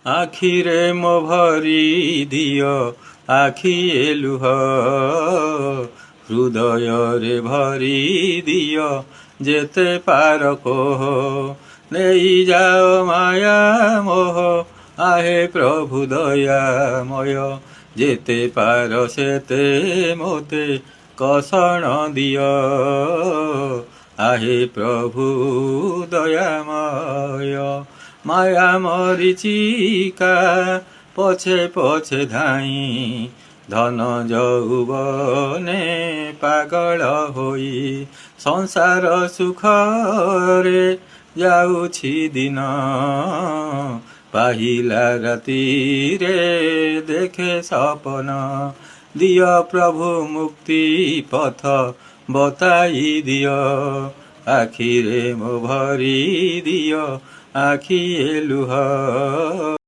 ଆଖିରେ ମୋ ଭରି ଦିଅ ଆଖିଏ ଲୁହ, ହୃଦୟରେ ଭରି ଦିଅ ଯେତେ ପାର କୋହ। ନେଇଯାଅ ମାୟା ମୋହ, ଆହେ ପ୍ରଭୁ ଦୟାମୟ, ଯେତେ ପାର ସେତେ ମୋତେ କଷଣ ଦିଅ। ଆହେ ପ୍ରଭୁ ଦୟାମୟ, ମାୟା ମରିଚିକା ପଛେ ପଛେ ଧାଇଁ, ଧନ ଯୌବନେ ପାଗଳ ହୋଇ, ସଂସାର ସୁଖରେ ଯାଉଛି ଦିନ, ପାହିଲା ରାତିରେ ଦେଖେ ସପନ। ଦିଅ ପ୍ରଭୁ ମୁକ୍ତି ପଥ ବତାଇ ଦିଅ, ଆଖିରେ ମୋ ଭରି ଦିଅ ଆଖିଏ ଲୁହ।